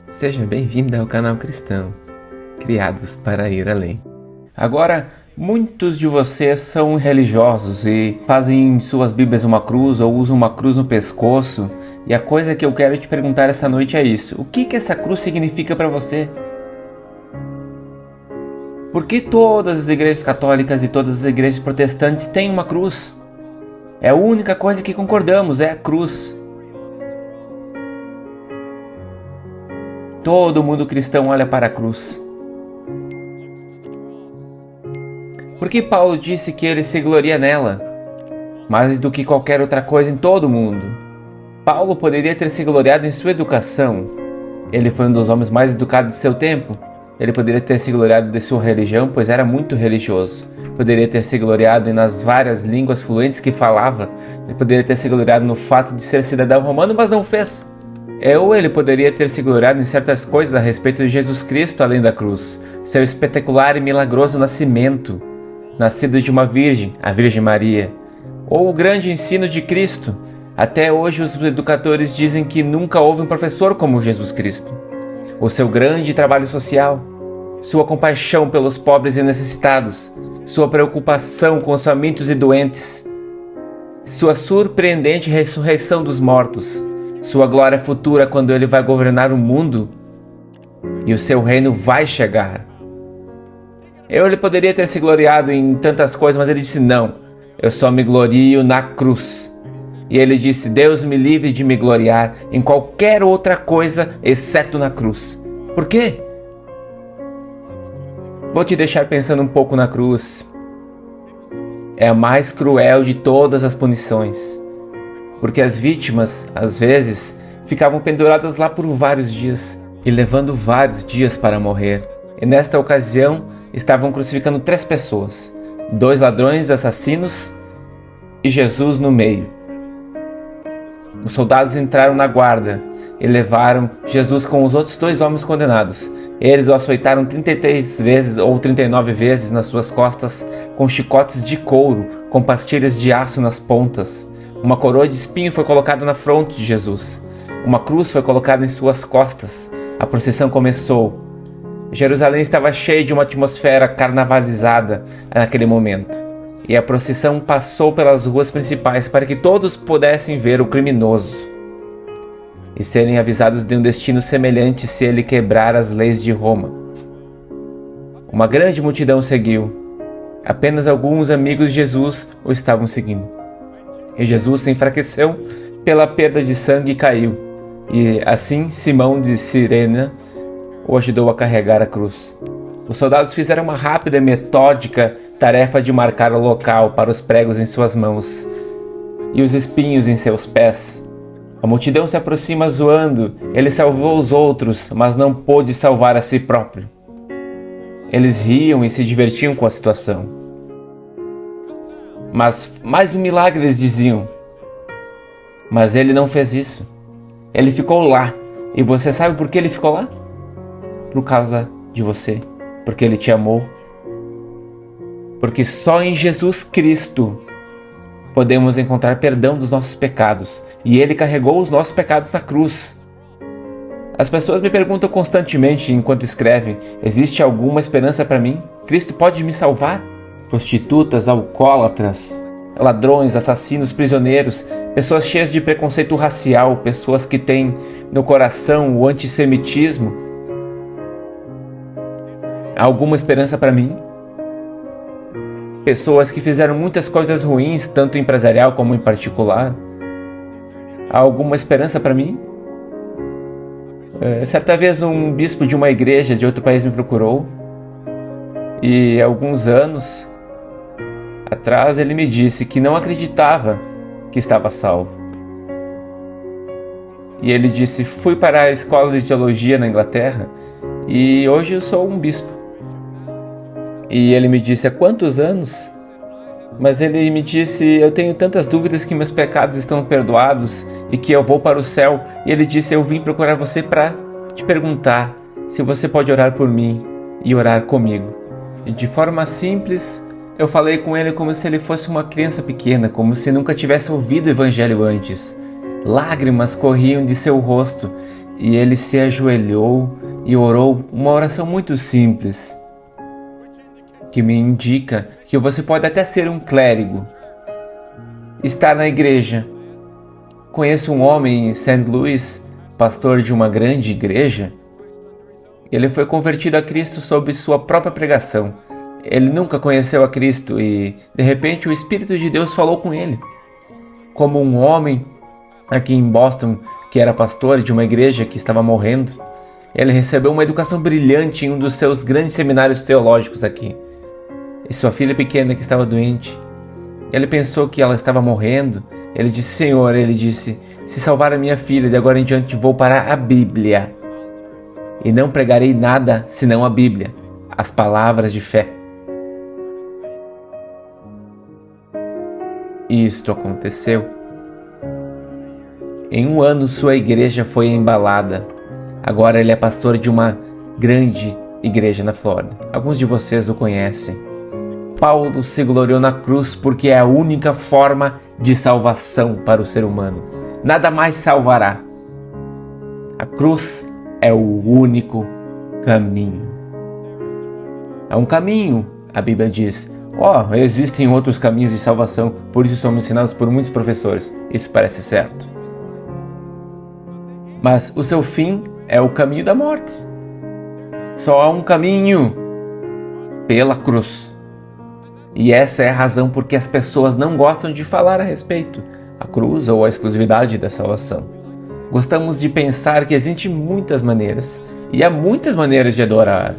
Seja bem-vindo ao canal cristão, criados para ir além. Agora, muitos de vocês são religiosos e fazem em suas bíblias uma cruz ou usam uma cruz no pescoço. E a coisa que eu quero te perguntar essa noite é isso: o que essa cruz significa para você? Por que todas as igrejas católicas e todas as igrejas protestantes têm uma cruz? É a única coisa que concordamos, é a cruz. Todo mundo cristão olha para a cruz. Por que Paulo disse que ele se gloria nela, mais do que qualquer outra coisa em todo o mundo? Paulo poderia ter se gloriado em sua educação. Ele foi um dos homens mais educados de seu tempo. Ele poderia ter se gloriado de sua religião, pois era muito religioso. Poderia ter se gloriado nas várias línguas fluentes que falava. Ele poderia ter se gloriado no fato de ser cidadão romano, mas não fez. Ou ele poderia ter se gloriado em certas coisas a respeito de Jesus Cristo além da cruz. Seu espetacular e milagroso nascimento, nascido de uma virgem, a Virgem Maria. Ou o grande ensino de Cristo. Até hoje os educadores dizem que nunca houve um professor como Jesus Cristo. O seu grande trabalho social, sua compaixão pelos pobres e necessitados, sua preocupação com os famintos e doentes, sua surpreendente ressurreição dos mortos, sua glória futura quando ele vai governar o mundo e o seu reino vai chegar. Ele poderia ter se gloriado em tantas coisas, mas ele disse: não, eu só me glorio na cruz. E ele disse: Deus me livre de me gloriar em qualquer outra coisa exceto na cruz. Por quê? Vou te deixar pensando um pouco na cruz. É a mais cruel de todas as punições, porque as vítimas, às vezes, ficavam penduradas lá por vários dias e levando vários dias para morrer. E nesta ocasião, estavam crucificando 3 pessoas, 2 ladrões assassinos e Jesus no meio. Os soldados entraram na guarda e levaram Jesus com os outros 2 homens condenados. Eles o açoitaram 33 vezes ou 39 vezes nas suas costas com chicotes de couro, com pastilhas de aço nas pontas. Uma coroa de espinho foi colocada na fronte de Jesus. Uma cruz foi colocada em suas costas. A procissão começou. Jerusalém estava cheia de uma atmosfera carnavalizada naquele momento. E a procissão passou pelas ruas principais para que todos pudessem ver o criminoso e serem avisados de um destino semelhante se ele quebrar as leis de Roma. Uma grande multidão seguiu. Apenas alguns amigos de Jesus o estavam seguindo. E Jesus se enfraqueceu pela perda de sangue e caiu. E assim Simão de Cirene o ajudou a carregar a cruz. Os soldados fizeram uma rápida e metódica tarefa de marcar o local para os pregos em suas mãos e os espinhos em seus pés. A multidão se aproxima zoando. Ele salvou os outros, mas não pôde salvar a si próprio. Eles riam e se divertiam com a situação. Mas mais um milagre, eles diziam. Mas ele não fez isso. Ele ficou lá. E você sabe por que ele ficou lá? Por causa de você. Porque ele te amou. Porque só em Jesus Cristo podemos encontrar perdão dos nossos pecados. E ele carregou os nossos pecados na cruz. As pessoas me perguntam constantemente enquanto escrevem: existe alguma esperança para mim? Cristo pode me salvar? Prostitutas, alcoólatras, ladrões, assassinos, prisioneiros, pessoas cheias de preconceito racial, pessoas que têm no coração o antissemitismo. Há alguma esperança para mim? Pessoas que fizeram muitas coisas ruins, tanto empresarial como em particular. Há alguma esperança para mim? Certa vez um bispo de uma igreja de outro país me procurou e alguns anos atrás ele me disse que não acreditava que estava salvo. E ele disse: fui para a escola de teologia na Inglaterra e hoje eu sou um bispo. E ele me disse: há quantos anos? Mas ele me disse: eu tenho tantas dúvidas que meus pecados estão perdoados e que eu vou para o céu. E ele disse: eu vim procurar você para te perguntar se você pode orar por mim e orar comigo. E de forma simples, eu falei com ele como se ele fosse uma criança pequena, como se nunca tivesse ouvido o evangelho antes. Lágrimas corriam de seu rosto e ele se ajoelhou e orou uma oração muito simples, que me indica que você pode até ser um clérigo, estar na igreja. Conheço um homem em St. Louis, pastor de uma grande igreja. Ele foi convertido a Cristo sob sua própria pregação. Ele nunca conheceu a Cristo e, de repente, o Espírito de Deus falou com ele. Como um homem aqui em Boston, que era pastor de uma igreja que estava morrendo, ele recebeu uma educação brilhante em um dos seus grandes seminários teológicos aqui. E sua filha pequena que estava doente, ele pensou que ela estava morrendo. Ele disse: Senhor, ele disse, se salvar a minha filha, de agora em diante vou para a Bíblia. E não pregarei nada senão a Bíblia, as palavras de fé. Isto aconteceu. Em um ano sua igreja foi embalada. Agora ele é pastor de uma grande igreja na Flórida. Alguns de vocês o conhecem. Paulo se gloriou na cruz porque é a única forma de salvação para o ser humano. Nada mais salvará. A cruz é o único caminho. É um caminho, a Bíblia diz. Existem outros caminhos de salvação, por isso somos ensinados por muitos professores. Isso parece certo. Mas o seu fim é o caminho da morte. Só há um caminho: pela cruz. E essa é a razão por que as pessoas não gostam de falar a respeito, a cruz ou a exclusividade da salvação. Gostamos de pensar que existem muitas maneiras, e há muitas maneiras de adorar,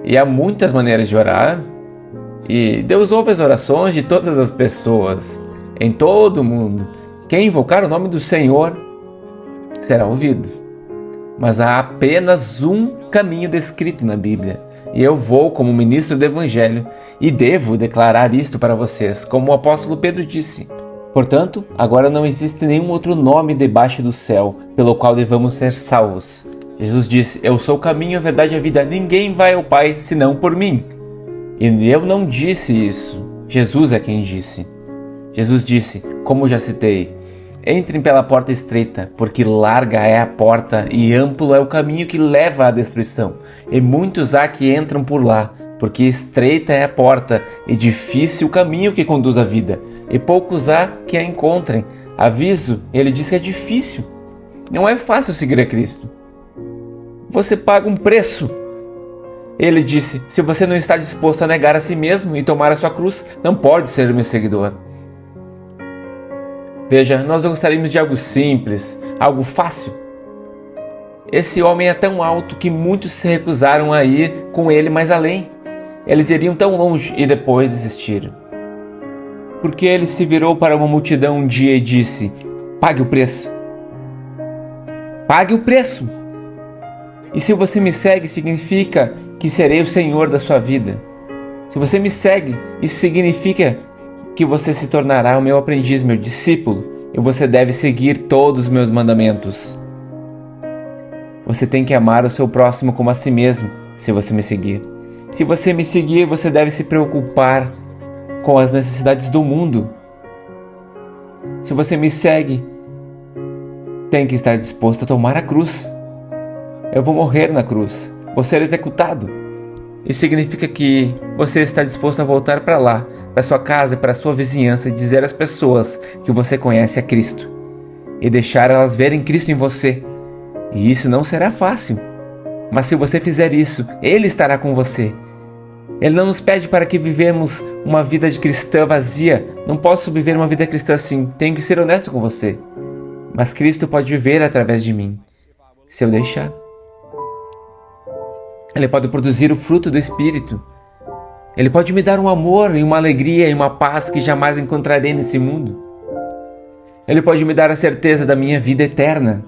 e há muitas maneiras de orar, e Deus ouve as orações de todas as pessoas, em todo o mundo. Quem invocar o nome do Senhor será ouvido. Mas há apenas um caminho descrito na Bíblia, e eu vou, como ministro do Evangelho, e devo declarar isto para vocês, como o apóstolo Pedro disse. Portanto, agora não existe nenhum outro nome debaixo do céu, pelo qual devamos ser salvos. Jesus disse: eu sou o caminho, a verdade e a vida, ninguém vai ao Pai senão por mim. E eu não disse isso, Jesus é quem disse. Jesus disse, como já citei: entrem pela porta estreita, porque larga é a porta e amplo é o caminho que leva à destruição, e muitos há que entram por lá, porque estreita é a porta e difícil o caminho que conduz à vida, e poucos há que a encontrem. Aviso, ele diz que é difícil. Não é fácil seguir a Cristo. Você paga um preço. Ele disse: se você não está disposto a negar a si mesmo e tomar a sua cruz, não pode ser meu seguidor. Veja, nós gostaríamos de algo simples, algo fácil. Esse homem é tão alto que muitos se recusaram a ir com ele mais além. Eles iriam tão longe e depois desistiram. Porque ele se virou para uma multidão um dia e disse: pague o preço. Pague o preço. E se você me segue, significa que serei o Senhor da sua vida. Se você me segue, isso significa que você se tornará o meu aprendiz, meu discípulo, e você deve seguir todos os meus mandamentos. Você tem que amar o seu próximo como a si mesmo, se você me seguir. Se você me seguir, você deve se preocupar com as necessidades do mundo. Se você me segue, tem que estar disposto a tomar a cruz. Eu vou morrer na cruz, vou ser executado. Isso significa que você está disposto a voltar para lá, para sua casa, para sua vizinhança e dizer às pessoas que você conhece a Cristo e deixar elas verem Cristo em você. E isso não será fácil, mas se você fizer isso, Ele estará com você. Ele não nos pede para que vivemos uma vida de cristã vazia. Não posso viver uma vida cristã assim, tenho que ser honesto com você. Mas Cristo pode viver através de mim, se eu deixar. Ele pode produzir o fruto do Espírito. Ele pode me dar um amor e uma alegria e uma paz que jamais encontrarei nesse mundo. Ele pode me dar a certeza da minha vida eterna.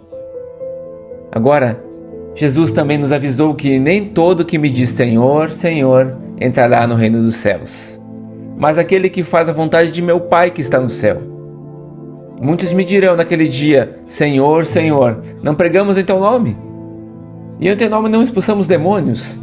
Agora, Jesus também nos avisou que nem todo que me diz Senhor, Senhor, entrará no reino dos céus, mas aquele que faz a vontade de meu Pai que está no céu. Muitos me dirão naquele dia: Senhor, Senhor, não pregamos em teu nome? E em teu nome não expulsamos demônios?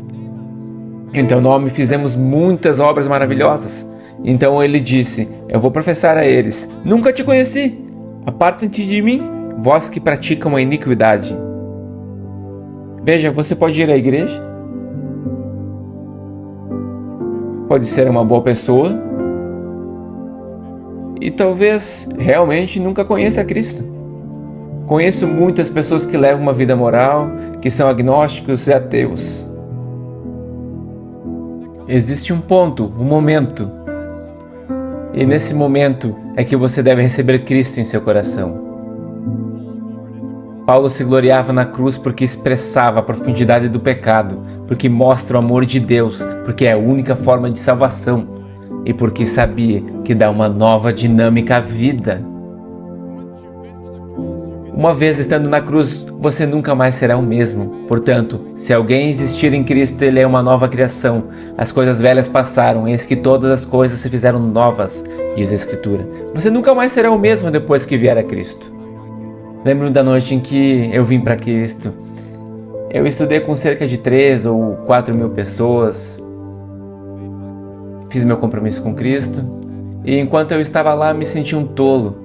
Em teu nome fizemos muitas obras maravilhosas. Então ele disse: eu vou professar a eles: nunca te conheci. Apartem-te de mim, vós que praticam a iniquidade. Veja, você pode ir à igreja, pode ser uma boa pessoa e talvez realmente nunca conheça Cristo. Conheço muitas pessoas que levam uma vida moral, que são agnósticos e ateus. Existe um ponto, um momento, e nesse momento é que você deve receber Cristo em seu coração. Paulo se gloriava na cruz porque expressava a profundidade do pecado, porque mostra o amor de Deus, porque é a única forma de salvação e porque sabia que dá uma nova dinâmica à vida. Uma vez estando na cruz, você nunca mais será o mesmo. Portanto, se alguém existir em Cristo, ele é uma nova criação. As coisas velhas passaram, eis que todas as coisas se fizeram novas, diz a Escritura. Você nunca mais será o mesmo depois que vier a Cristo. Lembro da noite em que eu vim para Cristo. Eu estudei com cerca de 3 ou 4 mil pessoas. Fiz meu compromisso com Cristo. E enquanto eu estava lá, me senti um tolo.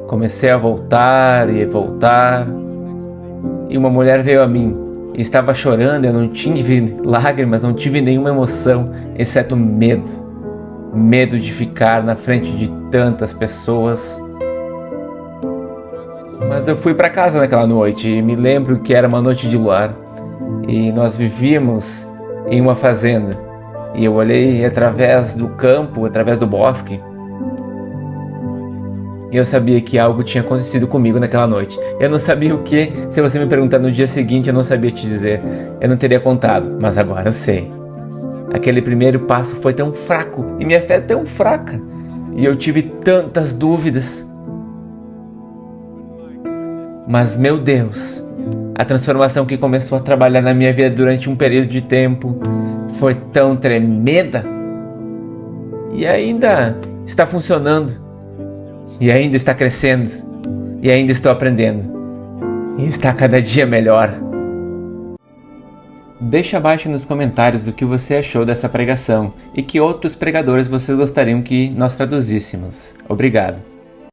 Comecei a voltar e voltar. E uma mulher veio a mim. E estava chorando, eu não tive lágrimas, não tive nenhuma emoção, exceto medo. Medo de ficar na frente de tantas pessoas. Mas eu fui para casa naquela noite e me lembro que era uma noite de luar e nós vivíamos em uma fazenda e eu olhei através do campo, através do bosque e eu sabia que algo tinha acontecido comigo naquela noite. Eu não sabia o que, se você me perguntar no dia seguinte eu não sabia te dizer, eu não teria contado, mas agora eu sei. Aquele primeiro passo foi tão fraco e minha fé é tão fraca e eu tive tantas dúvidas. Mas, meu Deus, a transformação que começou a trabalhar na minha vida durante um período de tempo foi tão tremenda. E ainda está funcionando. E ainda está crescendo. E ainda estou aprendendo. E está cada dia melhor. Deixe abaixo nos comentários o que você achou dessa pregação e que outros pregadores vocês gostariam que nós traduzíssemos. Obrigado.